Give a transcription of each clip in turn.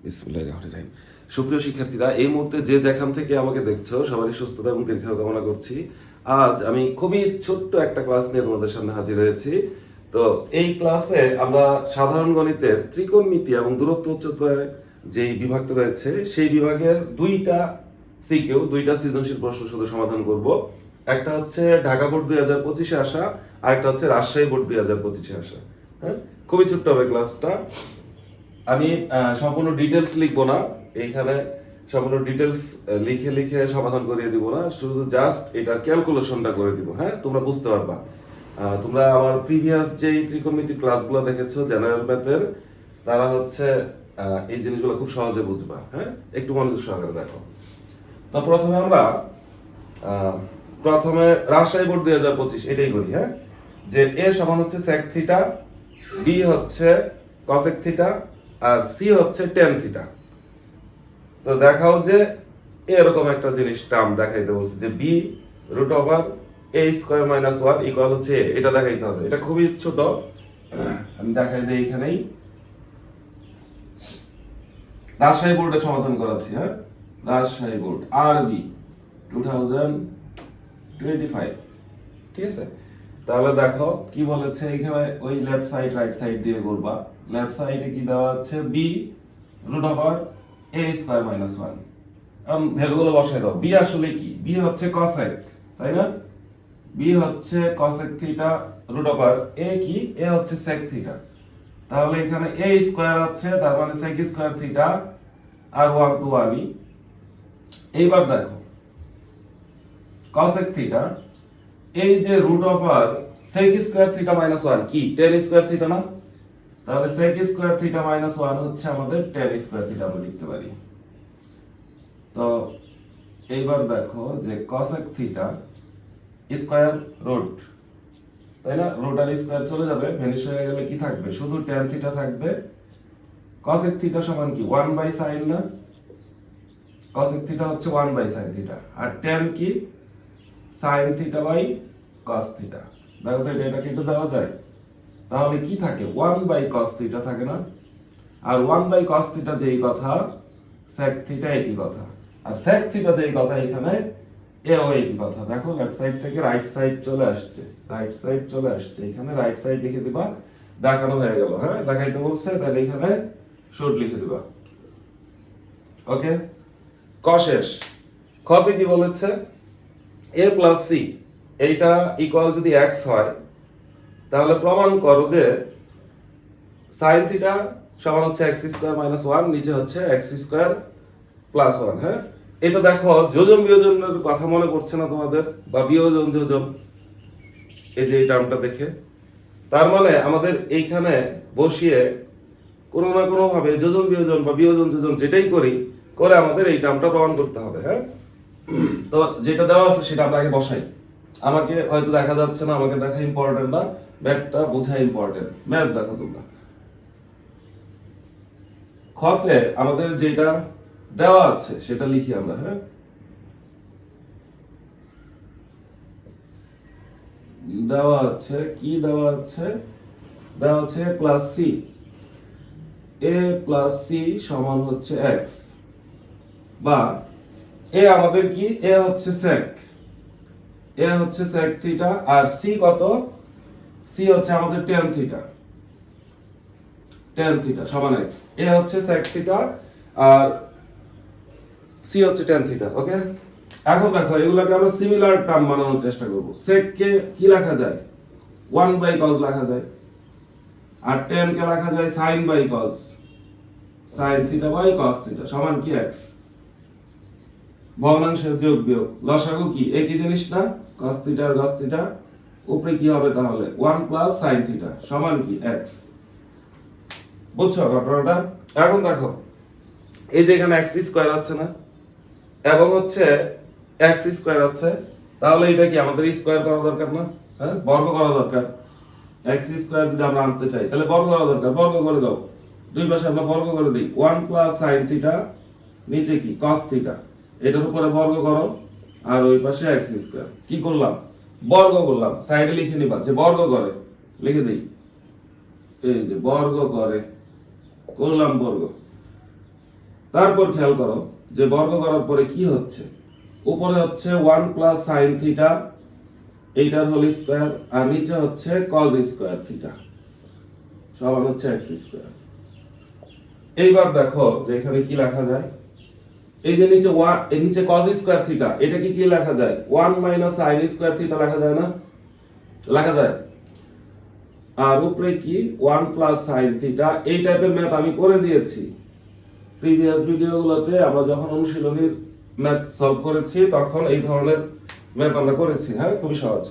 বিসমিল্লাহির রহমানির রহিম। সুপ্রিয় শিক্ষার্থীরা, এই মুহূর্তে যে যেখান থেকে আমাকে দেখছো সবারই সুস্থতা এবং দীর্ঘায়ু কামনা করছি। আজ আমি খুবই ছোট্ট একটা ক্লাস নিয়ে তোমাদের সামনে হাজির হয়েছি। তো এই ক্লাসে আমরা সাধারণ গণিতের ত্রিকোণমিতি এবং দূরত্ব উচ্চতায় যেই বিভাগটা রয়েছে সেই বিভাগের দুইটা সৃজনশীল প্রশ্ন শুধু সমাধান করব। একটা হচ্ছে ঢাকা বোর্ড 2025-এ আসা, আর একটা হচ্ছে রাজশাহী বোর্ড 2025-এ আসা। হ্যাঁ, খুবই ছোট্ট হবে ক্লাসটা। আমি সম্পূর্ণ ডিটেলস লিখবো না এইখানে, সম্পূর্ণ ডিটেলস লিখে লিখে সমাধান করিয়ে দিব না, শুধু জাস্ট এটার ক্যালকুলেশনটা করে দিব। হ্যাঁ, তোমরা বুঝতে পারবা। তোমরা আমার প্রিভিয়াস যেই ত্রিকোণমিতির ক্লাসগুলো দেখেছো জেনারেল ম্যাথের, তারা হচ্ছে এই জিনিসগুলো খুব সহজে বুঝবা। হ্যাঁ, একটু মনোযোগ সহকারে দেখো। তো প্রথমে রাজশাহী বোর্ড 2025 এটাই করি। হ্যাঁ, যে এ সমান হচ্ছে sec থিটা, বি হচ্ছে cosec থিটা, আর সি হচ্ছে tan থিটা। তো দেখাও যে এরকম একটা জিনিস টার্ম দেখাইতে বলছে যে b root over a square minus 1 equal হচ্ছে a। এটা দেখাইতে হবে। এটা খুবই ছোট, আমি দেখাই দিই এখানেই। রাজশাহী বোর্ডে সমাধান করাচ্ছি। হ্যাঁ, রাজশাহী বোর্ড আরবি 2025। ঠিক আছে, তাহলে দেখো কি বলেছে এখানে। ওই লেফট সাইড রাইট সাইড দিয়ে করবা। লেফট সাইডে কি দেওয়া আছে, b root over a square minus 1। এখন ভ্যালুগুলো বসাই দাও। বি আসলে কি? বি হচ্ছে cosec, তাই না? বি হচ্ছে cosec theta root over a কি? a হচ্ছে sec থিটা। তাহলে এখানে a স্কয়ার আছে, তার মানে sec স্কয়ার থিটা আর 1 to 1ই। এইবার দেখো cosec থিটা, এই যে root over sec square theta minus 1 কি? tan স্কয়ার থিটা না? তাহলে sec স্কয়ার থিটা মাইনাস 1 হচ্ছে আমাদের tan স্কয়ার থিটা, আমরা লিখতে পারি। তো এইবার দেখো যে cosec থিটা স্কয়ার রুট, তাই না? রুট আর স্কয়ার চলে যাবে, ভ্যানিশ হয়ে গেলে কি থাকবে? শুধু tan থিটা থাকবে। cosec থিটা সমান কি? 1 বাই sin না? cosec থিটা হচ্ছে 1 বাই sin থিটা, আর tan কি? sin theta by cos theta. দেখো তো এটা কেটে দেওয়া যায়। তাহলে কি থাকে? 1 বাই cos থিটা থাকে না? আর 1 বাই cos থিটা যেই কথা, sec থিটা একই কথা। আর sec থিটা যেই কথা, এখানে এও একই কথা। দেখো লেফট সাইড থেকে রাইট সাইড চলে আসছে, রাইট সাইড চলে আসছে, এখানে রাইট সাইড লিখে দিবা। দেখানো হয়ে গেল। হ্যাঁ, দেখাইতে বলছে, তাহলে এখানে শুড লিখে দিবা। ওকে, ক শেষ। খতে কি বলেছে? a প্লাস সি এইটা ইকুয়াল যদি x হয়, তাহলে প্রমাণ করো যে sin থিটা সমান হচ্ছে x স্কয়ার মাইনাস 1, নিচে হচ্ছে x স্কয়ার প্লাস 1। হ্যাঁ, এটা দেখো যোজন বিয়োজনের কথা মনে পড়ছে না তোমাদের? বা বিয়োজন যোজন, এই যে এই টার্মটা দেখে, তার মানে আমাদের এইখানে বসিয়ে কোনো না কোনো ভাবে যোজন বিয়োজন বা বিয়োজন যোজন যেটাই করি করে আমাদের এই টার্মটা প্রমাণ করতে হবে। হ্যাঁ, তো যেটা দেওয়া আছে সেটা আমরা আগে বসাই। আমাকে হয়তো দেখা যাচ্ছে না, আমাকে দেখা ইম্পর্টেন্ট না, ম্যাথটা বোঝা ইম্পর্টেন্ট। ম্যাথ দেখো তোমরা। খতে আমাদের যেটা দেওয়া আছে সেটা লিখি আমরা। হ্যাঁ, দেওয়া আছে কি? দেওয়া আছে প্লাস সি, এ প্লাস সি সমান হচ্ছে এক্স, বা এ আমাদের কি? এ হচ্ছে sec থিটা, আর সি কত? সি হচ্ছে আমাদের tan থিটা সমান x। এ হচ্ছে sec থিটা আর সি হচ্ছে tan থিটা। ওকে, এখন দেখো এগুলোকে আমরা সিমিলার টার্ম বানানোর চেষ্টা করব। sec কে কি লেখা যায়? 1 বাই cos লেখা যায়, আর tan কে লেখা যায় sin by cos, sin theta by cos theta সমান কি? x। ভগ্নাংশের যোগ বিয়োগ, লসাগু কি? একই জিনিস না? cos থিটা আর cos থিটা। উপরে কি হবে তাহলে? 1 প্লাস sin থিটা সমান কি? x। বুঝছো ঘটনাটা? এখন দেখো এই যে এখানে x স্কয়ার আছে না, এবং হচ্ছে x স্কয়ার আছে, তাহলে এটা কি আমাদের স্কয়ার করা দরকার না? হ্যাঁ, বর্গ করা দরকার। x স্কয়ার যদি আমরা আনতে চাই তাহলে বর্গ করা দরকার। বর্গ করে দাও, দুই পাশে আমরা বর্গ করে দিই। 1 প্লাস sin থিটা, নিচে কি? cos থিটা, এটার উপরে বর্গ করো, আর ওই পাশে x স্কয়ার। কি করলাম? বর্গ করলাম। সাইডে লিখে নিবা যে বর্গ করে, লিখে দেই। এই যে বর্গ করে, করলাম বর্গ। তারপর খেয়াল করো যে বর্গ করার পরে কি হচ্ছে, উপরে হচ্ছে 1 প্লাস সাইন থিটা এইটার হোল স্কয়ার, আর নিচে হচ্ছে কজ স্কয়ার থিটা সমান হচ্ছে এক্স স্কয়ার। এইবার দেখো যে এখানে কি লেখা যায়, এই যে নিচে নিচে cos স্কয়ার থিটা, এটা কি লেখা যায় 1 মাইনাস sin স্কয়ার থিটা লেখা যায় না, লেখা যায়। আর উপরে কি 1 প্লাস sin থিটা। এই টাইপের ম্যাথ আমি করে দিয়েছি প্রিভিয়াস ভিডিওগুলোতে, আমরা যখন অনুশীলনীর ম্যাথ সলভ করেছি তখন এই ধরনের ম্যাথ আমরা করেছি। হ্যাঁ, খুবই সহজ।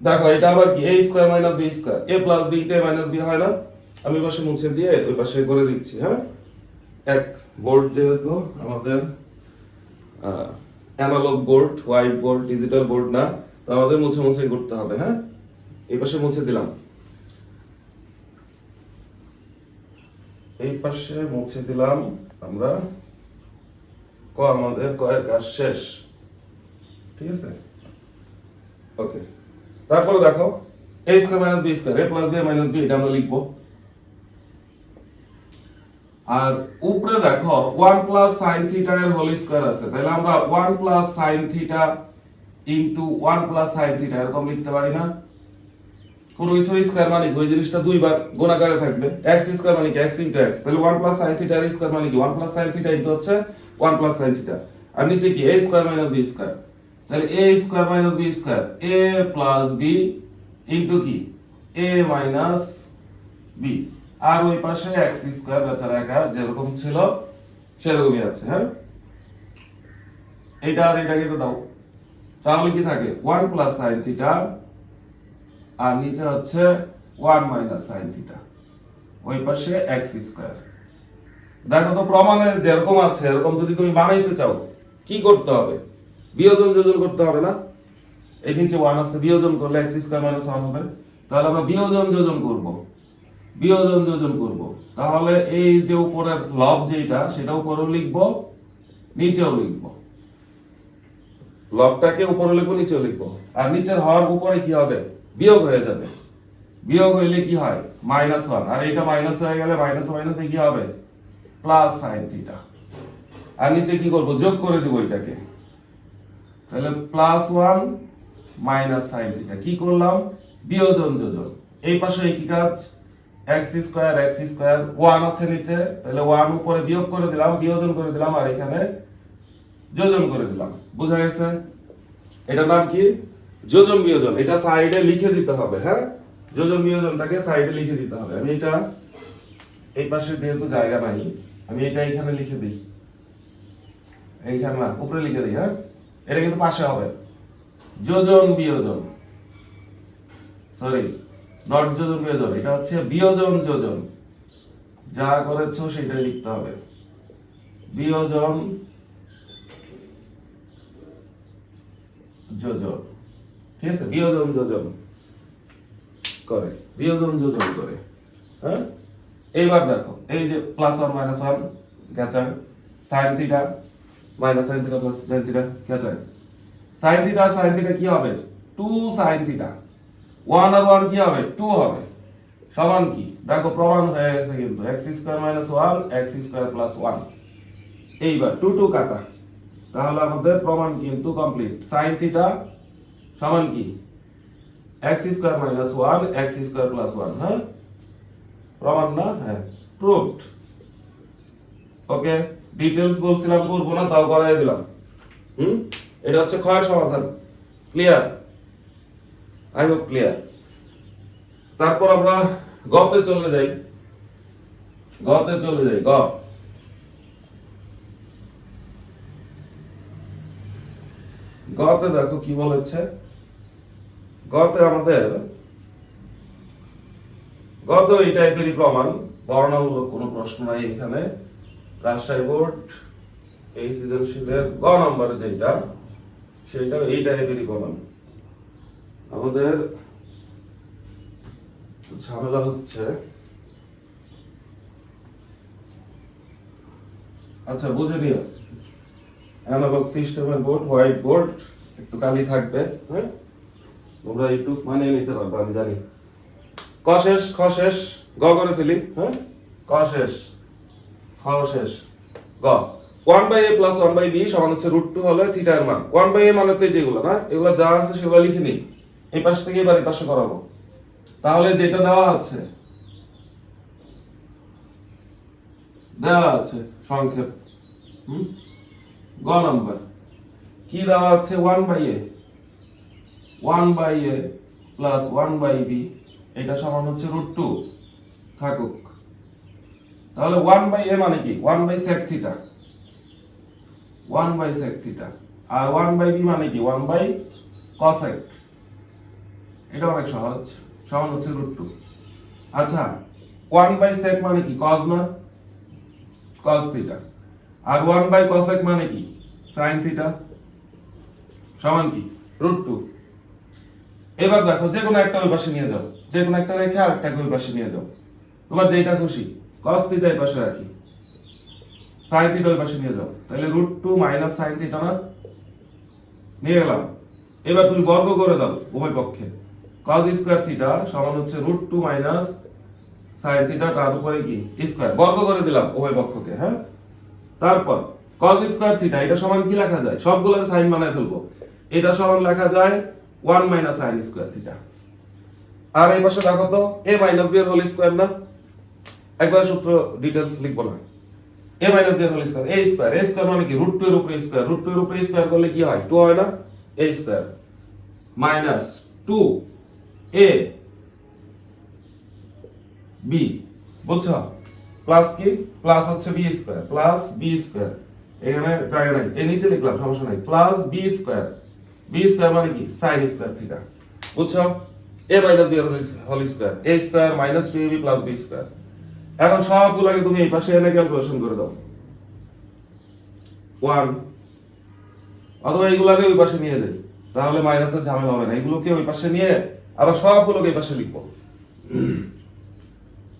দেখো এটা আবার কি a square minus b square, a plus b a minus b হয় না, আমি ওই পাশে মুছে দিয়ে ওই পাশে করে দিচ্ছি। হ্যাঁ, এক বোর্ড যেহেতু আমাদের analog board, white board, digital board না, তো আমাদের মুছে মুছে করতে হবে। হ্যাঁ, এই পাশে মুছে দিলাম, এই পাশে মুছে দিলাম আমরা, আমাদের কয়েক কাজ শেষ। ঠিক আছে, ওকে। তারপরে দেখো a square minus b square, a plus b minus b, এটা আমরা লিখবো। আর উপরে দেখো 1 প্লাস sin থিটা এর হোল স্কয়ার আছে, তাহলে আমরা 1 plus sin theta into 1 plus sin theta এরকম লিখতে পারি না? কোন কিছু স্কয়ার মানে ওই জিনিসটা দুইবার গুণাকারে থাকবে, x স্কয়ার মানে কি x ইনটু x, তাহলে 1 প্লাস sin থিটা এর স্কয়ার মানে কি 1 প্লাস sin থিটা ইনটু হচ্ছে 1 প্লাস sin থিটা, আর নিচে কি a square minus b square, তাহলে a square minus b square, a plus b into কি a মাইনাস b, আর ওই পাশে x স্কয়ার বেচারা একা যেরকম ছিল সেরকমই আছে। হ্যাঁ, এটা আর এটা কেটে দাও, তাহলে কি থাকে 1 প্লাস sin থিটা, আর নিচে হচ্ছে 1 মাইনাস sin থিটা, ওই পাশে x স্কয়ার। দেখো তো প্রমাণে যেরকম আছে এরকম যদি তুমি বানাইতে চাও কি করতে হবে, বিয়োজন যোজন করতে হবে না? এই নিচে 1 আছে, বিয়োজন করলে x স্কয়ার মাইনাস 1 হবে, তাহলে আমরা বিয়োজন যোজন করব, বিয়োজন যোজন করব। তাহলে এই যে উপরের লব যেটা সেটা উপরেও লিখব নিচেও লিখব, লবটাকে উপরে লিখব নিচেও লিখব, আর নিচের হর উপরে কি হবে বিয়োগ হয়ে যাবে, বিয়োগ হইলে কি হয় -1, আর এটা মাইনাস হয়ে গেলে মাইনাস মাইনাসে কি হবে প্লাস sin থিটা, আর নিচে কি করব যোগ করে দেব এটাকে, তাহলে +1 মাইনাস sin থিটা। কি করলাম বিয়োজন যোজন, এই পাশে কি কাজ x স্কয়ার 1 আছে নিচে, তাহলে 1 উপরে বিয়োগ করে দিলাম, বিয়োজন করে দিলাম, আর এখানে যোজন করে দিলাম। বুঝা গেছে? এটার নাম কি যোজন বিয়োজন, এটা সাইডে লিখে দিতে হবে। হ্যাঁ, যোজন বিয়োজনটাকে সাইডে লিখে দিতে হবে। আমি এটা এই পাশে যেহেতু জায়গা নাই আমি এটা এখানে লিখে দিই, এইখানে না উপরে লিখে দিই। হ্যাঁ, এটা কিন্তু পাশে হবে, যোজন বিয়োজন, সরি নট যোজন বিয়োজন, এটা হচ্ছে বিয়োজন যোজন, যা করেছো সেটাই লিখতে হবে, বিয়োজন যোজন। ঠিক আছে, বিয়োজন যোজন করে, বিয়োজন যোজন করে। হ্যাঁ, এইবার দেখো এই যে +1 -1 গেছে, sin theta minus sin theta plus sin theta গেছে, sin থিটা আর sin থিটা কি হবে 2 sin থিটা, 1 আর 1 কি হবে 2 হবে, সমান কি দেখো প্রমাণ হয়ে গেছে কিন্তু x square minus 1 x square plus 1। এইবার 2 2 কাটা, তাহলে আমাদের প্রমাণ কিন্তু কমপ্লিট। sin থিটা সমান কি x square minus 1 x square plus 1। হ্যাঁ, প্রমাণ না? হ্যাঁ, প্রুভড। ওকে, ডিটেইলস বলছিলাম করব না, তাও করাই দিলাম। এটা হচ্ছে ক্ষয়ের সমাধান। ক্লিয়ার? I hope clear. তারপর আমরা গতে চলে যাই, গতে চলে যাই। গতে দেখো কি বলেছে, গতে আমাদের গত এই টাইপেরই প্রমাণ, বর্ণনামূলক কোনো প্রশ্ন নাই এখানে। রাজশাহী বোর্ড এই সৃজনশীলের গ নম্বরে যেটা সেটা এই টাইপেরই প্রমাণ। আমাদের ঝামেলা হচ্ছে, আচ্ছা বুঝে নিও, অ্যানালগ সিস্টেমের বোর্ড, হোয়াইট বোর্ড, একটু কালি থাকবে। হ্যাঁ, তোমরা একটু মানিয়ে নিতে পারবে আমি জানি। ক শেষ, খ শেষ, গ করে ফেলি। হ্যাঁ, ক শেষ, খ শেষ, গ। 1/a প্লাস 1/b সমান হচ্ছে √2 হলে থিটা এর মান 1/a মানে তো যেগুলো না এগুলো যা আছে সেগুলো লিখে নিই এই পাশ থেকে এবার এই পাশে করাবো তাহলে যেটা দেওয়া আছে সংক্ষেপ গ নাম্বার কি দেওয়া আছে 1/a প্লাস 1/b এটা সমান হচ্ছে √2 থাকুক তাহলে 1/a মানে কি 1/sec থিটা 1/sec থিটা আর 1/b মানে কি 1/cosec এটা অনেক সহজ সমান হচ্ছে √2 আচ্ছা 1/sec মানে কি cos না cos থিটা আর 1/cosec মানে কি sin থিটা সমান কি √2 এবার দেখো যে কোনো একটা ওই পাশে নিয়ে যাও যে কোনো একটা রেখে আরেকটাকে ওই পাশে নিয়ে যাও তোমার যেটা খুশি cos থিটা এই পাশে রাখি sin থিটা ওই পাশে নিয়ে যাও তাহলে √2 - sin থিটা না নিয়ে গেলাম এবার তুমি বর্গ করে দাও উভয় পক্ষে cos স্কয়ার থিটা সমান হচ্ছে √2 - sin থিটা তার উপরে কি স্কয়ার বর্গ করে দিলাম উভয় পক্ষকে হ্যাঁ তারপর cos স্কয়ার থিটা এটা সমান কি লেখা যায় সবগুলোর sin বানায় ফেলবো এটা সমান লেখা যায় 1 - sin স্কয়ার থিটা আর এই পাশে দেখো তো a - b এর হোল স্কয়ার না একবার সূত্র ডিটেইলস লিখবো না a - b এর হোল স্কয়ার a স্কয়ার মানে কি √2 এর উপরে স্কয়ার √2 এর উপরে স্কয়ার করলে কি হয় 2 হয় না a square minus 2 a b বুঝছো প্লাস কি প্লাস হচ্ছে b square plus b square এখানে জায়গা নাই এর নিচে লিখলাম সমস্যা নাই প্লাস b স্কয়ার মানে কি sin স্কয়ার থিটা বুঝছো a - b এর whole square a square minus 2ab plus b square এখন সবগুলোকে তুমি এই পাশে এনে ক্যালকুলেশন করে দাও 1 অথবা এইগুলাকে ওই পাশে নিয়ে যাই তাহলে মাইনাসের ঝামেলা হবে না এগুলোকে ওই পাশে নিয়ে আবার সবগুলোকে এই পাশে লিখবো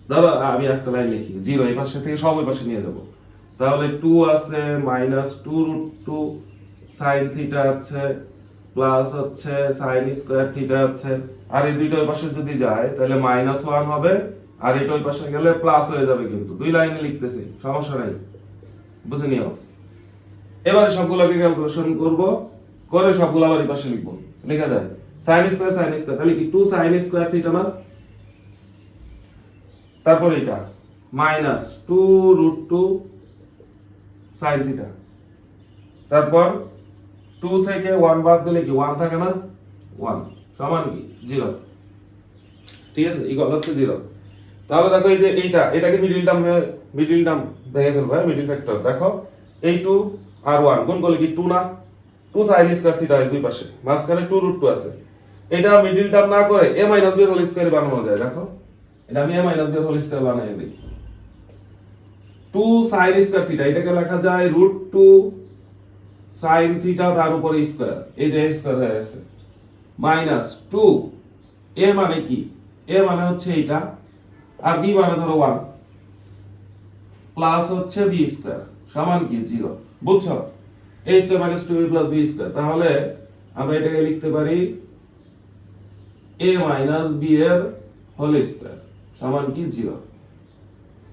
ধরো আমি একটা লাইন লিখি 0 এই পাশে থেকে সব ওই পাশে নিয়ে যাব তাহলে 2 আছে -2 √2 sin থিটা আছে প্লাস হচ্ছে sin স্কয়ার থিটা আছে আর এই দুইটা ওই পাশে যদি যায় তাহলে -1 হবে আর এটা ওই পাশে গেলে প্লাস হয়ে যাবে কিন্তু দুই লাইনে লিখতেছি সমস্যা নাই বুঝে নিও এবারে সবগুলোকে ক্যালকুলেশন করব করে সবগুলো আবার এই পাশে লিখব লেখা যায় sin স্কয়ার তাহলে কি 2 sin স্কয়ার থিটা না তারপর এটা -2 √2 sin থিটা তারপর 2 থেকে 1 বাদ দিলে কি 1 থাকে না 1 সমান কি 0 ঠিক আছে ইকুয়াল হচ্ছে 0 তাহলে দেখো এই যে এটাকে মিডল টার্ম ভেঙে ফেলবো হ্যাঁ মিডল ফ্যাক্টর দেখো এই 2 আর 1 গুণ করলে কি 2 না 2 sin স্কয়ার থিটা এই দুই পাশে মাঝখানে 2 √2 আছে এটা মিডল টার্ম না করে a - b এর হোল স্কয়ার বানানো যায় দেখো এটা আমি a - b এর হোল স্কয়ার বানাই দেই 2 sin স্কয়ার থিটা এটাকে লেখা যায় √2 sin থিটা তার উপরে স্কয়ার এই যে স্কয়ার হয়ে আছে -2 a মানে কি a মানে হচ্ছে এটা আর b মানে ধরো 1 প্লাস হচ্ছে b স্কয়ার সমান কি 0 বুঝছো a square - 2b plus b square তাহলে আমরা এটাকে লিখতে পারি a - b এর হোল স্কয়ার সমান কি 0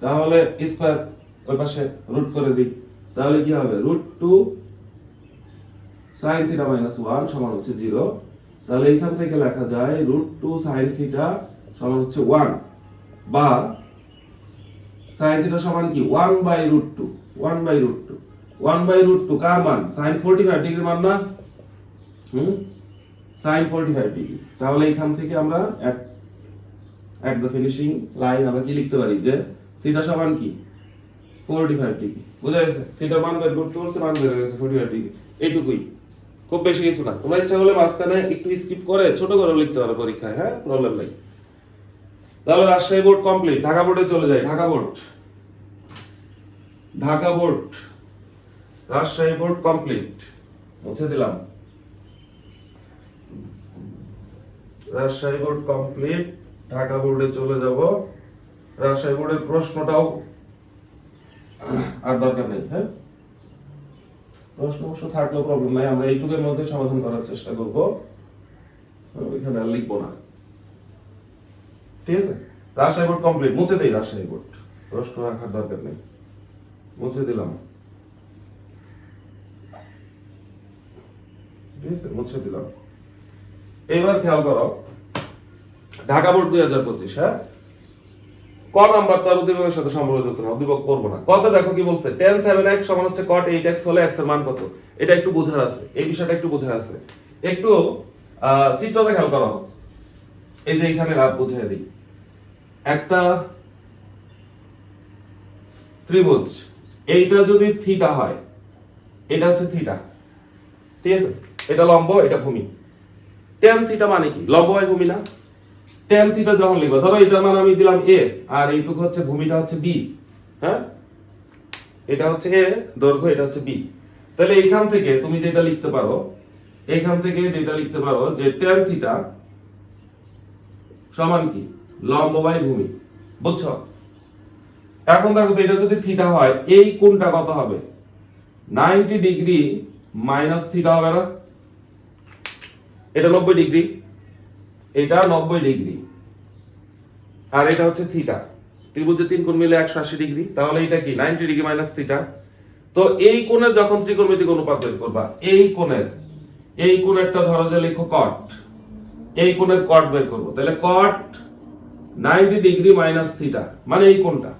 তাহলে স্কয়ার ওই পাশে রুট করে দিই তাহলে কি হবে √2 sin থিটা - 1 সমান হচ্ছে 0 তাহলে এখান থেকে লেখা যায় √2 sin থিটা সমান হচ্ছে 1 বা sin থিটা সমান কি 1/√2 1/√2 কার মান sin 45 ডিগ্রির মান না sin 45 ডিগ্রি তাহলে এখান থেকে আমরা এট দ্য ফিনিশিং লাইন আমরা কি লিখতে পারি যে থিটা সমান কি 45 ডিগ্রি বুঝা গেছে থিটার মান বের করতে বলছে মান বের হয়ে গেছে 45 ডিগ্রি এইটুকুই খুব বেশি কিছু না তোমরা ইচ্ছা করলে মাঝখানে একটু স্কিপ করে ছোট করে লিখতে পারো পরীক্ষায় হ্যাঁ প্রবলেম নাই তাহলে রাজশাহী বোর্ড কমপ্লিট ঢাকা বোর্ডে চলে যাই Dhaka board Rajshahi board complete মুছে দিলাম রাজশাহী বোর্ড কমপ্লিট ঢাকা বোর্ডে চলে যাব রাজশাহী বোর্ডের প্রশ্নটাও আর দরকার নেই হ্যাঁ প্রশ্ন অবশ্য থাকলেও প্রবলেম নাই আমরা এইটুকুর মধ্যে সমাধান করার চেষ্টা করব এখানে আর লিখবো না ঠিক আছে রাজশাহী বোর্ড কমপ্লিট মুছে দেই রাজশাহী বোর্ড প্রশ্ন রাখার দরকার নেই মুছে দিলাম ঠিক আছে, মুছে দিলাম। এবার খেয়াল করো, ঢাকা বোর্ড 2025, হ্যাঁ, ক নাম্বার তার উদ্দীপকের সাথে সম্পর্কযুক্ত না, উদ্দীপক করব না। কত দেখো কি বলছে, tan 7x সমান হচ্ছে cot 8x হলে x এর মান কত, এটা একটু বোঝার আছে, এই বিষয়টা একটু বোঝার আছে। একটু চিত্রটা খেয়াল করো, এই যে এখানে রাত বুঝিয়ে দিই, একটা ত্রিভুজ, এইটা যদি থিটা হয়, এটা হচ্ছে থিটা, ঠিক আছে, এটা লম্ব, এটা ভূমি। tan থিটা মানে কি, লম্ব হয় ভূমি না? tan থিটা যখন লিখবো, ধরো এটার মান আমি দিলাম a, আর এইটুকু হচ্ছে ভূমিটা হচ্ছে b, হ্যাঁ, এটা হচ্ছে a দৈর্ঘ্য, এটা হচ্ছে b। তাহলে এখান থেকে তুমি যেটা লিখতে পারো, এখান থেকে যেটা লিখতে পারো যে tan থিটা সমান কি, লম্ব বাই ভূমি, বুঝছো? এখন দেখো তো, এটা যদি থিটা হয়, এই কোণটা কত হবে, 90 ডিগ্রি মাইনাস থিটা হবে না? এটা 90 ডিগ্রি, এটা 90 ডিগ্রি, আর এটা হচ্ছে থিটা। ত্রিভুজের তিন কোণ মিলে 180 ডিগ্রি, তাহলে এটা কি 90 ডিগ্রি মাইনাস থিটা। তো এই কোণের যখন ত্রিকোণমিতিক অনুপাত বের করবা, এই কোণেরটা ধরো যে লিখো cot, এই কোণের cot বের করব, তাহলে cot 90 ডিগ্রি মাইনাস থিটা মানে এই কোণটা,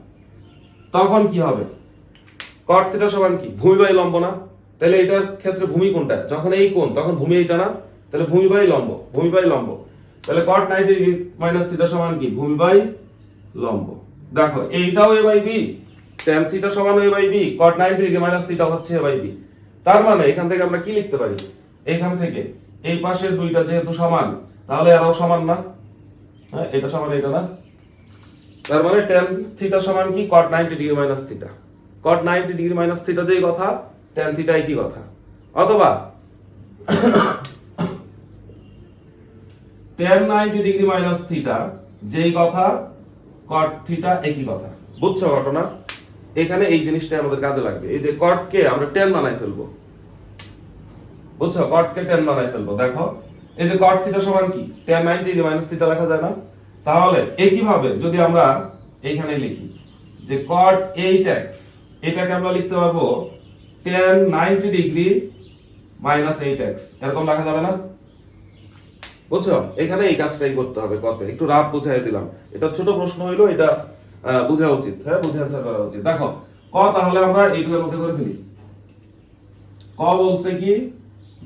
তখন কি হবে, cot থিটা সমান কি, ভূমি বাই লম্ব না? তাহলে এটার ক্ষেত্রে ভূমি কোনটা, যখন এই কোণ তখন ভূমি এইটা না? তাহলে ভূমি বাই লম্ব, ভূমি বাই লম্ব, তাহলে cot 90 ডিগ্রি মাইনাস থিটা সমান কি, ভূমি বাই লম্ব। দেখো এইটাও a by b, tan theta সমান a by b, cot 90 degree minus theta হচ্ছে a বাই b। তার মানে এখান থেকে আমরা কি লিখতে পারি, এখান থেকে এই পাশের দুইটা যেহেতু সমান, তাহলে এরাও সমান না? হ্যাঁ, এটা সমান এটা না? তার মানে tan থিটা সমান কি, cot 90 degree minus theta. cot 90 degree minus theta যেই কথা, tan থিটা একই কথা। অথবা tan 90 ডিগ্রি মাইনাস থিটা যেই কথা, cot থিটা একই কথা। বুঝছো ঘটনা? এখানে এই জিনিসটা আমাদের কাজে লাগবে, এই যে cot কে আমরা tan বানাই ফেলবো, বুঝছো, cot কে tan বানাই ফেলবো। দেখো এই যে cot থিটা সমান কি, tan 90 ডিগ্রি মাইনাস থিটা লেখা যায় না? তাহলে একই ভাবে যদি আমরা এইখানে লিখি যে cot 8x, এটাকে আমরা লিখতে পারবো tan 90 ডিগ্রি মাইনাস 8x, এরকম লেখা যাবে না? বুঝছো, এখানে এই কাজটাই করতে হবে, কত একটু রাফ বুঝাই দিলাম, এটা ছোট প্রশ্ন হইলো, এটা বোঝা উচিত, হ্যাঁ, বুঝে অ্যানসার করা উচিত। দেখো ক, তাহলে আমরা এইটুকুর মধ্যে করে ফেলি। ক বলছে কি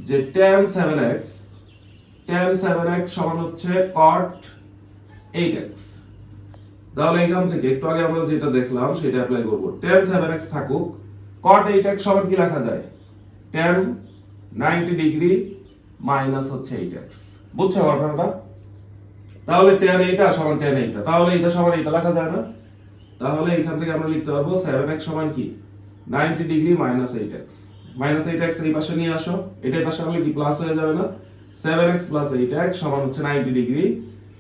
যে tan 7x সমান হচ্ছে cot 8x। তাহলে এখান থেকে একটু আগে আমরা যেটা দেখলাম সেটা অ্যাপ্লাই করব, tan 7x থাকুক, cot 8x সমান কি লেখা যায়, tan 90 ডিগ্রি মাইনাস হচ্ছে 8x। বুঝছো ঘটনাটা? তাহলে tan এইটা সমান tan এইটা, তাহলে এটা সমান এটা লেখা যায় না? তাহলে এখান থেকে আমরা লিখতে পারবো 7x সমান কি, 90 degree minus 8x। Minus 8x এই পাশে নিয়ে আসো, এটাই পাশে আনলে কি প্লাস হয়ে যাবে না? 7x প্লাস 8x সমান হচ্ছে 90 ডিগ্রি।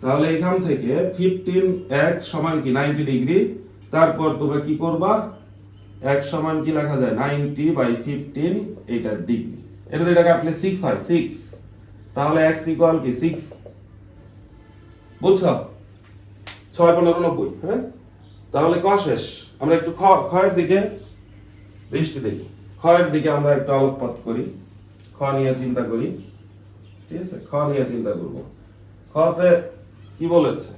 তাহলে এখান থেকে 15x সমান কি 90 ডিগ্রি, তারপর তোমরা কি করবা, x সমান কি লেখা যায়, 90 বাই 15 এটা ডিগ্রি, এটা তো এটা কাটলে 6 হয়, 6, তাহলে x ইকুয়াল কি 6। বুঝছো, 6 15 90, হ্যাঁ। তাহলে ক শেষ, আমরা একটু ক্ষয়ের দিকে দৃষ্টি দেখি, ক্ষয়ের দিকে আমরা একটু আলোকপাত করি, খ নিয়ে চিন্তা করি, ঠিক আছে, খ নিয়ে চিন্তা করব। খতে কি বলেছে,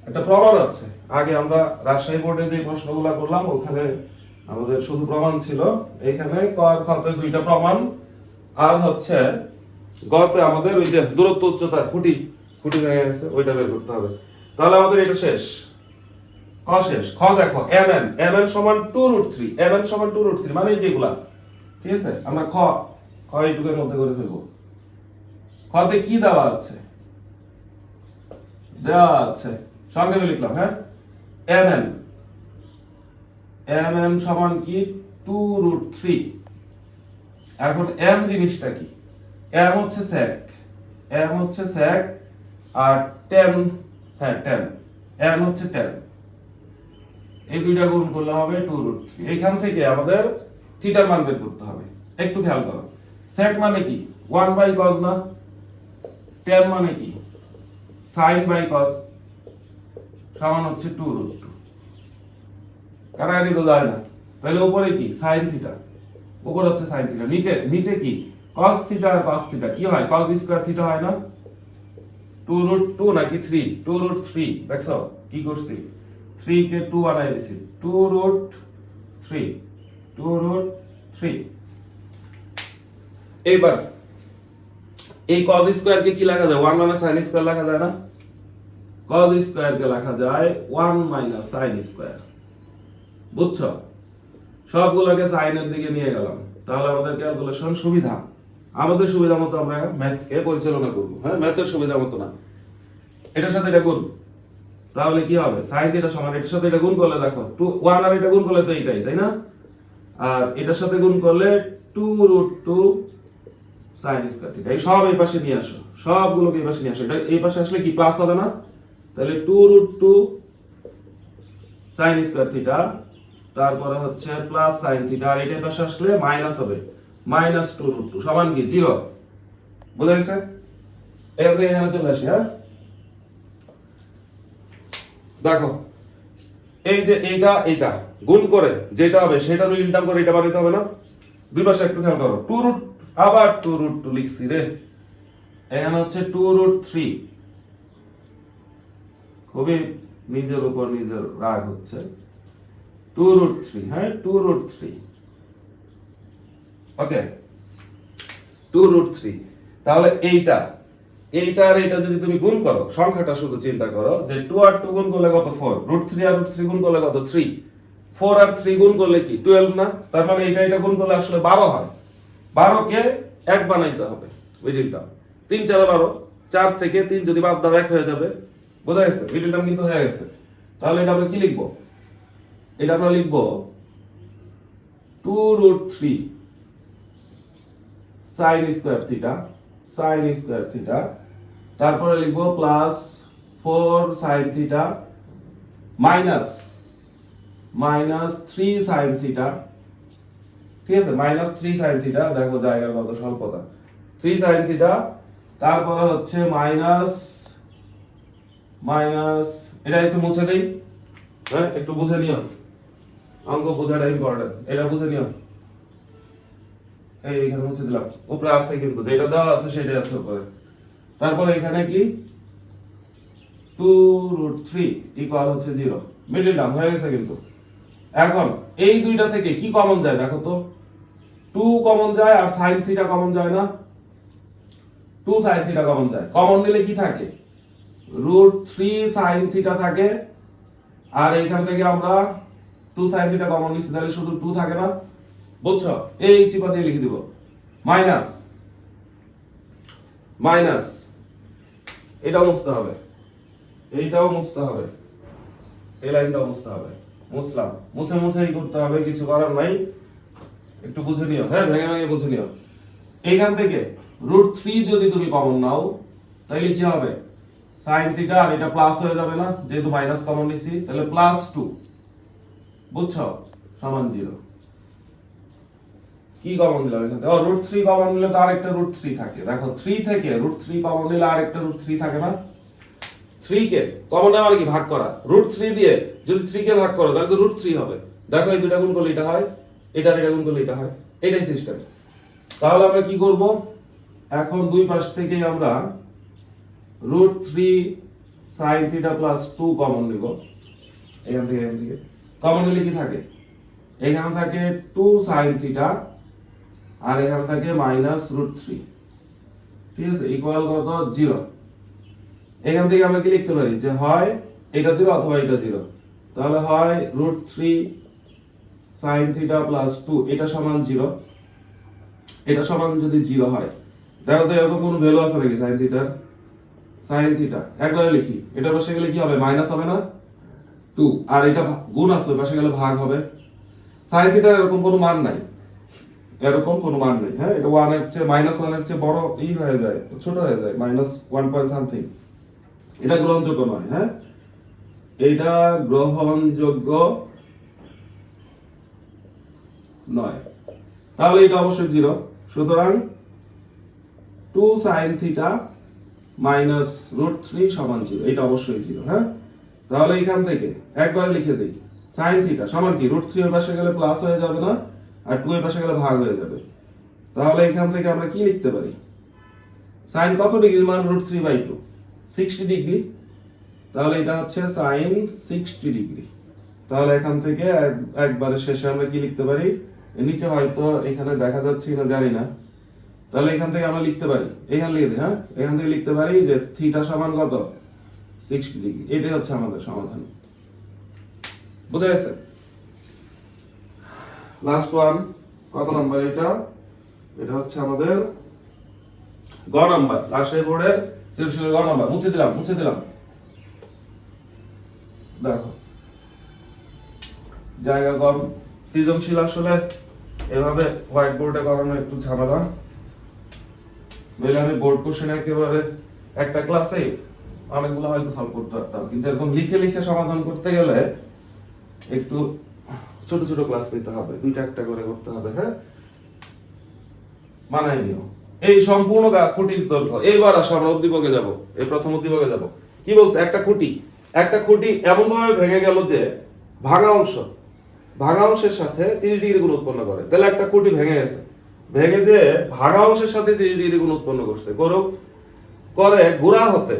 একটা প্রমাণ আছে। আগে আমরা রাজশাহী বোর্ডে যে প্রশ্নগুলো করলাম ওখানে আমাদের শুধু প্রমাণ ছিল, এখানে ক আর খতে দুইটা প্রমাণ, আর হচ্ছে গতে আমাদের ওই যে দূরত্ব উচ্চতা খুঁটি ভেঙে গেছে, ওইটা বের করতে হবে। তাহলে আমাদের এটা শেষ, ক শেষ। খ দেখো mn সমান 2√3, mn সমান 2√3 মানে এই যেগুলা, ঠিক আছে, আমরা খ এইটুকুর মধ্যে করে ফেলবো। খতে কি দেওয়া আছে, দেওয়া আছে সংক্ষেপে লিখলাম, হ্যাঁ, mn সমান কি 2√3। এখন m জিনিসটা কি, m হচ্ছে sec, আর tan, হ্যাঁ tan, m হচ্ছে tan, এই দুইটা গুণ করলে হবে 2√3। এখান থেকে আমাদের থিটার মান বের করতে হবে। একটু খেয়াল করো, sec মানে কি 1 বাই cos না, tan মানে কি sin বাই cos, সমান হচ্ছে 2√2। কাটাকাটি তো যায় না, তাহলে উপরে কি sin থিটা, উপরে হচ্ছে sin থিটা, নিচে কি cos থিটা আর cos থিটা কি হয় cos স্কয়ার থিটা হয় না 2√2 নাকি 3 2√3 দেখছো কি করছি 3 কে 2 বানাই দিছি 2√3 2√3 এইবার এই cos স্কয়ার কে কি লেখা যায় 1 sin স্কয়ার লেখা যায় না cos স্কয়ার কে লেখা যায় 1 sin স্কয়ার বুঝছো সবগুলোকে সাইনের দিকে নিয়ে গেলাম তাহলে আমাদের ক্যালকুলেশন সুবিধা আমাদের সুবিধা মতো আমরা ম্যাথকে পরিচালনা করব হ্যাঁ ম্যাথের সুবিধা মতো না এটার সাথে এটা গুণ তাহলে কি হবে sin থিটা সমান এটার সাথে এটা গুণ করলে দেখো 1 আর এটা গুণ করলে তো এইটাই তাই না আর এটার সাথে গুণ করলে 2√2 sin স্কয়ার থিটা এই সব এই পাশে নিয়ে আসো সবগুলোকে এই পাশে নিয়ে আসো এটা এই পাশে আসলে কি প্লাস হবে না তাহলে 2√2 sin স্কয়ার থিটা তারপরে হচ্ছে প্লাস sin থিটা আর এটার পাশে আসলে মাইনাস হবে -2√2 সমান কি 0 বুঝা গেছে এবারে এখানে চলে আসি হ্যাঁ দেখো এই যে এইটা গুণ করে যেটা হবে সেটার উল্টা করে এটা বানাইতে হবে না দুই পাশে একটু খেয়াল করো 2 আবার 2√2 লিখছি রে এখানে হচ্ছে 2√3 খুবই নিজের উপর নিজের রাগ হচ্ছে 2√3 হ্যাঁ 2√3 ওকে 2√3 তাহলে এইটা আর এটা যদি তুমি গুণ করো সংখ্যাটা শুধু চিন্তা করো যে 2 আর 2 গুণ করলে কত 4 √3 আর √3 গুণ করলে কত 3 4 আর 3 গুণ করলে কি 12 না তার মানে এটা গুণ করলে আসলে 12 হয় 12 কে 1 বানাইতে হবে মিডল টার্ম 3 4 12 4 থেকে 3 যদি বাদ দাও 1 হয়ে যাবে বোঝা গেছে মিডল টার্ম কিন্তু হয়ে গেছে তাহলে এটা আমরা কি লিখব এটা আমরা লিখব 2√3 sin স্কয়ার থিটা তারপরে লিখব plus 4 sin theta minus 3 sin theta ঠিক আছে -3 sin থিটা দেখো জায়গার কত স্বল্পতা 3 sin থিটা তারপরে হচ্ছে মাইনাস এটা একটু মুছে দেই হ্যাঁ একটু বুঝে নিও অঙ্ক বোঝাটা ইম্পর্টেন্ট এটা বুঝে নিও এইখানে মুছে দিলাম উপরে আছে কিন্তু যেটা দেওয়া আছে সেটাই আছে উপরে তারপর এখানে কি 2√3 ইকুয়াল হচ্ছে 0 মিডল টার্ম হয়ে গেছে কিন্তু এখন এই দুইটা থেকে কি কমন যায় দেখো তো 2 কমন যায় আর sin থিটা কমন যায় না 2 sin থিটা কমন যায় কমন নিলে কি থাকে √3 sin থিটা থাকে আর এইখান থেকে আমরা 2 sin থিটা কমন নিচ্ছি তাহলে শুধু 2 থাকে না বুঝছো এই চিপা দিয়ে লিখে দিব মাইনাস এটাও মুছতে হবে এইটাও মুছতে হবে এই লাইনটাও মুছতে হবে মুছলাম মুছেই করতে হবে কিছু করার নাই একটু বুঝে নিও হ্যাঁ ভেঙে বুঝে নিও এইখান থেকে √3 যদি তুমি কমন নাও তাহলে কি হবে sin থিটা আর এটা প্লাস হয়ে যাবে না যেহেতু মাইনাস কমন নিছি তাহলে +2 বুঝছো সমান 0 কি কমন দিলাম এখান থেকে √3 কমন নিলে তো আরেকটা √3 থাকে দেখো 3 থেকে √3 কমন নিলে আরেকটা √3 থাকে না 3 কে কমন নেওয়া মানে কি ভাগ করা √3 দিয়ে যদি 3 কে ভাগ করো তাহলে তো √3 হবে দেখো এই দুটো গুণ করলে এটা হয় এটা গুণ করলে এটা হয় এটাই সিস্টেম তাহলে আমরা কি করব এখন দুই পাশ থেকে আমরা √3 sin থিটা + 2 কমন নিব এখান থেকে কমন নিলে কি থাকে এখানে থাকে 2 sin থিটা আর এখানে থাকে -√3 ঠিক আছে ইকুয়াল কত 0 এখান থেকে আমরা কি লিখতে পারি যে হয় এটা 0 অথবা এটা 0 তাহলে হয় √3 sin থিটা + 2 এটা সমান 0 এটা সমান যদি 0 হয় দেখো তো এরকম কোনো ভ্যালু আছে নাকি sin থিটা একবারে লিখি এটা পাশে গেলে কি হবে মাইনাস হবে না 2 আর এটা গুণ আছে পাশে গেলে ভাগ হবে sin থিটার এরকম কোনো মান নাই হ্যাঁ এটা 1 এর চেয়ে -1 এর চেয়ে বড় হয়ে যায় ছোট হয়ে যায় -1 পয়েন্ট সামথিং এটা গ্রহণযোগ্য নয় হ্যাঁ এটা গ্রহণযোগ্য নয় তাহলে এটা অবশ্যই 0 সুতরাং 2 sin থিটা -√3 সমান 0 এটা অবশ্যই 0 হ্যাঁ তাহলে এখান থেকে একবার লিখে দেই sin থিটা সমান কি √3 এর পাশে গেলে প্লাস হয়ে যাবে না আর 2 এর পাশে গেলে ভাগ হয়ে যাবে তাহলে এখান থেকে আমরা কি লিখতে পারি, সাইন কত ডিগ্রি মান √3/2, 60 ডিগ্রি। তাহলে এটা হচ্ছে সাইন 60 ডিগ্রি। তাহলে এখান থেকে একবারে শেষে আমরা কি লিখতে পারি, নিচে হয়তো এখানে দেখা যাচ্ছে কিনা জানি না, তাহলে এখান থেকে আমরা লিখতে পারি, এখানে লিখে দিই, হ্যাঁ এখান থেকে লিখতে পারি যে থিটা সমান কত, 60 ডিগ্রি। এটাই হচ্ছে আমাদের সমাধান। বুঝা গেছে? লাস্ট ওয়ান, কত নাম্বার এটা? এটা হচ্ছে আমাদের গ নাম্বার, রাজশাহী বোর্ডের সৃজনশীলের গ নাম্বার। মুছে দিলাম দেখো, জায়গা কম। সৃজনশীল আসলে এভাবে হোয়াইট বোর্ডে করানো একটু ঝামেলা, নইলে আমি বোর্ড কোশ্চেন একেবারে একটা ক্লাসে অনেকগুলো হয়তো সলভ করতে পারতাম, কিন্তু এরকম লিখে লিখে সমাধান করতে গেলে একটু ছোট ছোট ক্লাস নিতে হবে, দুইটা একটা করে করতে হবে। হ্যাঁ, মানায় নিও। এই সম্পূর্ণ খুঁটির দৈর্ঘ্য। এইবার আসো আমরা উদ্দীপকে যাব, এই প্রথম উদ্দীপকে যাব। কি বলছে, একটা খুঁটি এমন ভাবে ভেঙে গেল যে ভাঙা অংশের সাথে 30 ডিগ্রি কোণ উৎপন্ন করে। তাহলে একটা খুঁটি ভেঙে গেছে, ভেঙে যে ভাঙা অংশের সাথে 30 ডিগ্রি কোণ উৎপন্ন করছে, করে গোড়া হতে,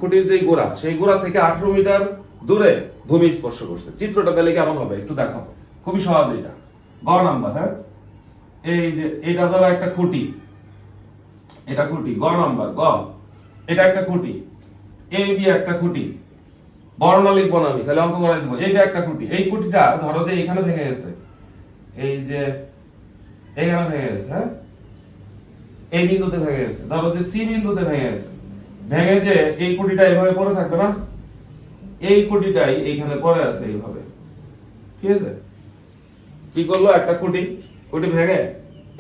খুঁটির যেই গোড়া, সেই গোড়া থেকে 18 মিটার দূরে ভূমি স্পর্শ করছে। চিত্রটা তাহলে কেমন হবে একটু দেখো, খুবই সহজ। এটা গ নাম্বার। হ্যাঁ, এই যে এটা ধরো একটা খুঁটি, এটা খুঁটি, গ নাম্বার গ। এটা একটা খুঁটি, এই বি একটা খুঁটি, বর্ণনা লিখবো না আমি, তাহলে অঙ্ক করাই দেবো। এই যে একটা খুঁটি, এই খুঁটিটা ধরো যে এখানে ভেঙে গেছে, এই যে এখানে ভেঙে গেছে। হ্যাঁ, এই বিন্দুতে ভেঙে গেছে, ধরো যে সি বিন্দুতে ভেঙে গেছে, ভেঙে যে এই খুঁটিটা এইভাবে পড়ে থাকবে না, এই খুঁটিটাই এইখানে পড়ে আছে এইভাবে। ঠিক আছে, কি করলো, একটা খুঁটি ভেঙে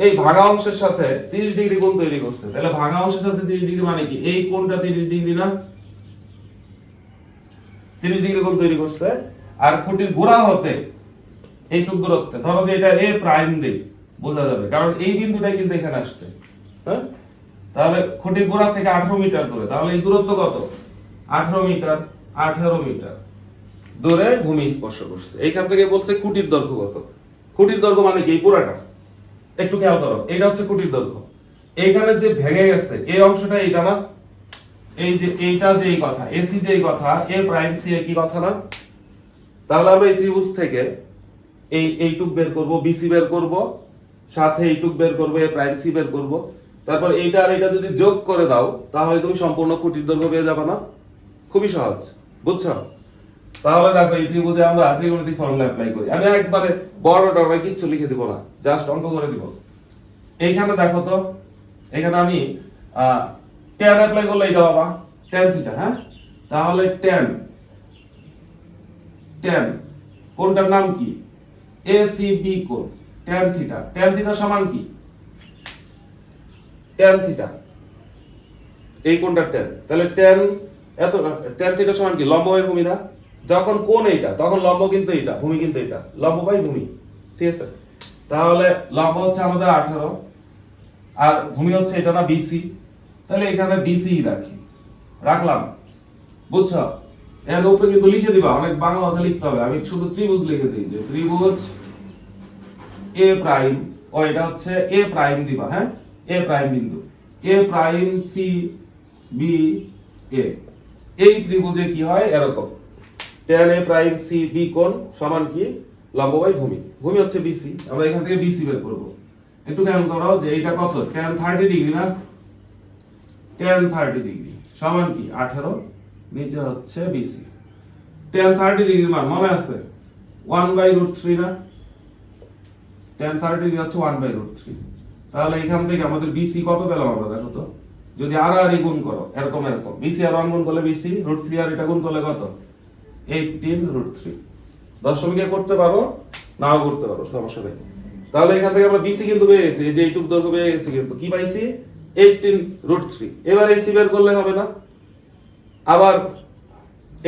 এই ভাঙা অংশের সাথে 30 ডিগ্রি কোণ তৈরি করছে। তাহলে ভাঙা অংশের সাথে 30 ডিগ্রি মানে কি, এই কোণটা 30 ডিগ্রি না, 30 ডিগ্রি কোণ তৈরি করছে। আর খুঁটির গোড়া হতে এইটুক দূরত্বে, ধরো যে এটা এ প্রাইম দেই, বোঝা যাবে কারণ এই বিন্দুটাই কিন্তু এখানে আসছে। হ্যাঁ, তাহলে খুঁটির গোড়া থেকে 18 মিটার দূরে, তাহলে এই দূরত্ব কত, 18 মিটার দূরে ভূমি স্পর্শ করছে। এইখান থেকে বলছে খুঁটির দৈর্ঘ্য কত। খুঁটির দৈর্ঘ্য মানে কি, এই পুরাটা একটু খেয়াল করো, এটা হচ্ছে খুঁটির দৈর্ঘ্য। এইখানে যে ভেঙে গেছে এই অংশটা, এইটা না, এই যে এইটা যে এই কথা, এসি যে এই কথা, এ প্রাইম সি একই কথা না। তাহলে আমরা এই ত্রিভুজ থেকে এইটুক বের করব, বিসি বের করব, সাথে এইটুক বের করব, এ প্রাইম সি বের করব। তারপর এইটা আর এটা যদি যোগ করে দাও, তাহলে তুমি সম্পূর্ণ খুঁটির দৈর্ঘ্য পেয়ে যাবে না। খুবই সহজ, বুঝছো? তাহলে দেখো, এই ত্রিভুজে আমরা ত্রিকোণমিতিক ফর্মুলা অ্যাপ্লাই করি। আমি একবারে বড় টর্মে কিচ্ছু লিখে দিব না, জাস্ট অঙ্ক করে দিব। এইখানে দেখো তো, এখানে আমি tan অ্যাপ্লাই করলে এটা বাবা tan থিটা। হ্যাঁ, তাহলে tan কোণটার নাম কি, ACB কোণ, tan থিটা সমান কি, tan থিটা, এই কোণটার tan। তাহলে tan থিটা সমান কি, লম্ব বাই ভূমি না। যখন কোণ এইটা, তখন লম্ব কিন্তু এইটা, ভূমি কিন্তু এটা, লম্ব বাই ভূমি। ঠিক আছে, তাহলে লম্ব হচ্ছে আমাদের 18 আর ভূমি হচ্ছে এটা না, BC। তাহলে এখানে BC রাখলাম, বুঝছো? এর উপরে কিন্তু লিখে দিবা, অনেক বাংলা কথা লিখতে হবে, আমি শুধু ত্রিভুজ লিখে দিই যে ত্রিভুজ A প্রাইম, ও এটা হচ্ছে A প্রাইম দিবা। হ্যাঁ, A প্রাইম বিন্দু, A prime C B A। এই ত্রিভুজে কি হয়, এরকম tan A prime C B কোণ সমান কি, লম্ব বাই ভূমি। ভূমি হচ্ছে BC, আমরা এখান থেকে BC বের করব। একটু খেয়াল করো যে এইটা কত, tan 30 ডিগ্রি না, tan 30 ডিগ্রি সমান কি 18, নিচে হচ্ছে BC। tan 30 ডিগ্রির মান মনে আছে 1/√3 না, tan 30 ডিগ্রি হচ্ছে 1/√3। তাহলে এখান থেকে আমাদের BC কত পেলাম আমরা, দেখো তো, যদি আর গুণ করো, এরকম BC আর 1 গুণ করলে BC, √3 আর এটা গুণ করলে কত, 18√3। দশমিকে করতে পারো, নাও করতে পারো, সমস্যা নেই। তাহলে এখান থেকে আমরা BC কিন্তু পেয়ে গেছি, এই যে এইটুক দৈর্ঘ্য পেয়ে গেছি, কিন্তু কি পাইছি, 18√3। এবার AC বের করলে হবে না, আবার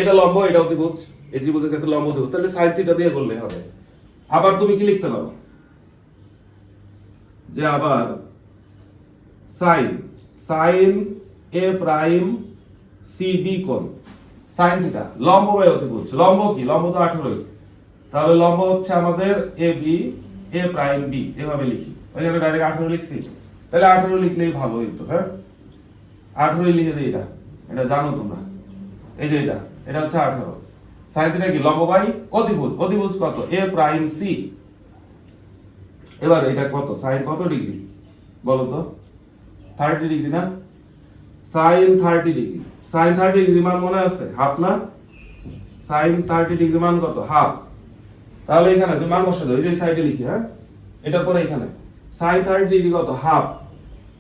এটা লম্ব, এটা ত্রিভুজ, এই ত্রিভুজের ক্ষেত্রে লম্ব ত্রিভুজ, তাহলে sin থিটা দিয়ে করলে হবে। আবার তুমি কি লিখতে পারো, যে আবার sin A প্রাইম CB কোণ sin থিটা, লম্ব বাই অতিভুজ। লম্ব কি, লম্ব তো 18, তাহলে লম্ব হচ্ছে আমাদের AB A প্রাইম B, এভাবে লিখি। ওইখানে ডাইরেক্ট 18 লিখছি, তাহলে 18 লিখলেই ভালো হইতো। হ্যাঁ, 18 লিখে দিই। এটা জানো তোমরা, এই যে এটা হচ্ছে 18। সাইন থিটা কি? লম্ব বাই অতিভুজ। অতিভুজ কত? a prime c। এবার এটা কত? সাইন কত ডিগ্রি বলো তো? 30 ডিগ্রি না? Sign 30 degree. সাইন 30 ডিগ্রি মান মনে আছে? হাফ না? সাইন 30 ডিগ্রি মান কত? হাফ। তাহলে এখানে তুমি মান বসে দাও, এই যে সাইডে লিখি। হ্যাঁ, এটার পরে এখানে সাইন 30 ডিগ্রি কত? হাফ।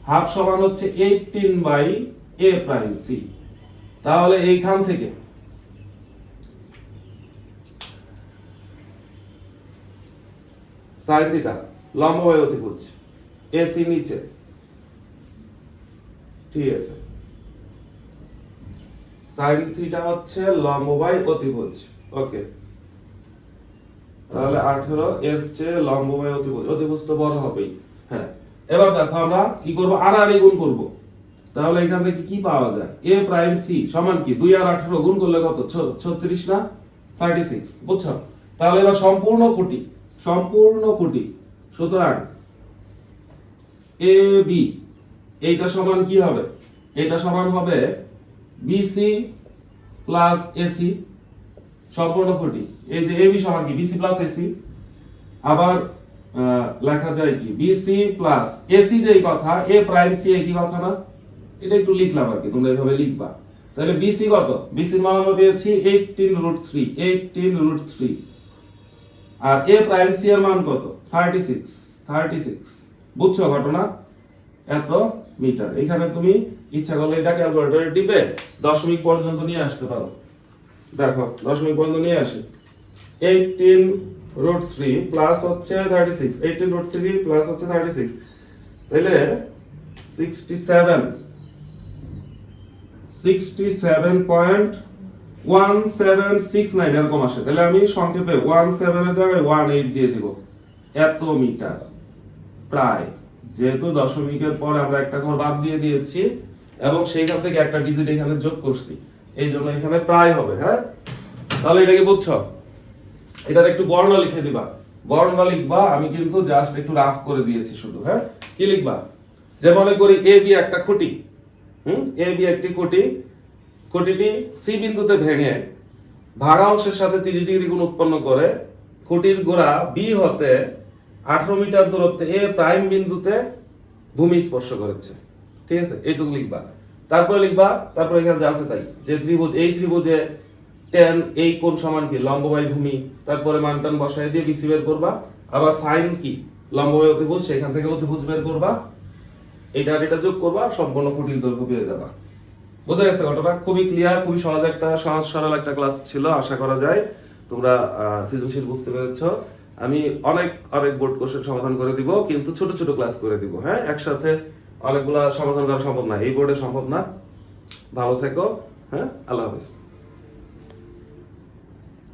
হাফ সমান হচ্ছে 18 বাই a প্রাইম c। তাহলে এইখান থেকে সাইন থিটা লম্ব বাই অতিভুজ, AC নিচে, ঠিক আছে। সাইন থিটা হচ্ছে লম্ব বাই অতিভুজ, ওকে। তাহলে 18 এর চেয়ে লম্ব বাই অতিভুজ, অতিভুজ তো বড় হবেই। হ্যাঁ, এবার দেখো আমরা কি করব? আড়াআড়ি গুণ করব। তাহলে এখান থেকে কি পাওয়া যায়? a প্রাইম c সমান কি? 2 আর 18 গুণ করলে কত? 36 না? 36, বুঝছো? তাহলে এবার সম্পূর্ণ কোটি, সম্পূর্ণ কোটি। সুতরাং AB এইটা সমান কি হবে? এটা সমান হবে BC প্লাস AC, সম্পূর্ণ কোটি। এই যে AB সমান কি? BC plus AC। আবার লেখা যায় কি? BC প্লাস AC, যেই কথা A প্রাইম C একই কথা না? এটা একটু লিখলাম আর কি, তোমরা এইভাবে লিখবা। তাহলে BC কত? BC এর মান আমরা পেয়েছি 18√3, 18√3। আর A প্রাইম C এর মান কত? 36, 36। বুঝছো ঘটনা? এত মিটার। এখানে তুমি ইচ্ছা করলে এটা ক্যালকুলেটরে টিপে দশমিক পর্যন্ত নিয়ে আসতে পারো। দেখো দশমিক পর্যন্ত নিয়ে আসি। 18√3 প্লাস হচ্ছে 36, 18√3 প্লাস হচ্ছে 36, তাহলে 67.1769 এরকম আসে। তাহলে আমি সংক্ষেপে 17 এর জায়গায় 18 দিয়ে দিব। এত মিটার প্রায়, যেহেতু দশমিকের পরে আমরা একটা ঘর বাদ দিয়ে দিয়েছি এবং সেইখান থেকে একটা ডিজিট এখানে যোগ করছি, এই জন্য এখানে প্রায় হবে। হ্যাঁ, তাহলে এটাকে বুঝছো? এটার একটু বর্ণ লিখে দিবা। বর্ণ লিখবা, আমি কিন্তু জাস্ট একটু রাফ করে দিয়েছি শুধু। হ্যাঁ, কি লিখবা? যে মনে করি AB একটা খুঁটি, AB একটি খুঁটি, খুঁটিটি C বিন্দুতে ভেঙে ভাড়া অংশের সাথে 30 ডিগ্রি কোণ উৎপন্ন করে খুঁটির গোড়া B হতে 18 মিটার দূরত্বে A প্রাইম বিন্দুতে ভূমি স্পর্শ করেছে। ঠিক আছে, এইটুকু লিখবা। তারপরে লিখবা, তারপরে এখানে যা আছে তাই, যে ত্রিভুজ, এই ত্রিভুজে tan এই কোণ সমান কি? লম্ব বাই ভূমি। তারপরে মান টান বসায় দিয়ে BC বের করবা। আবার sin কি? লম্ব বাই অতিভুজ, সেখান থেকে অতিভুজ বের করবা। এটা আর এটা যোগ করবা, সম্পূর্ণ খুঁটির দৈর্ঘ্য পেয়ে যাবা। বুঝা গেছে ঘটনা? খুবই ক্লিয়ার, খুবই সহজ একটা, সহজ সরল একটা ক্লাস ছিল। আশা করা যায় তোমরা সৃজনশীল বুঝতে পেরেছো। আমি অনেক অনেক বোর্ড কোশ্চেন সমাধান করে দিব, কিন্তু ছোট ছোট ক্লাস করে দিব। হ্যাঁ, একসাথে অনেকগুলা সমাধান করা সম্ভব না, এই বোর্ডে সম্ভব না। ভালো থেকো। হ্যাঁ, আল্লাহ হাফেজ।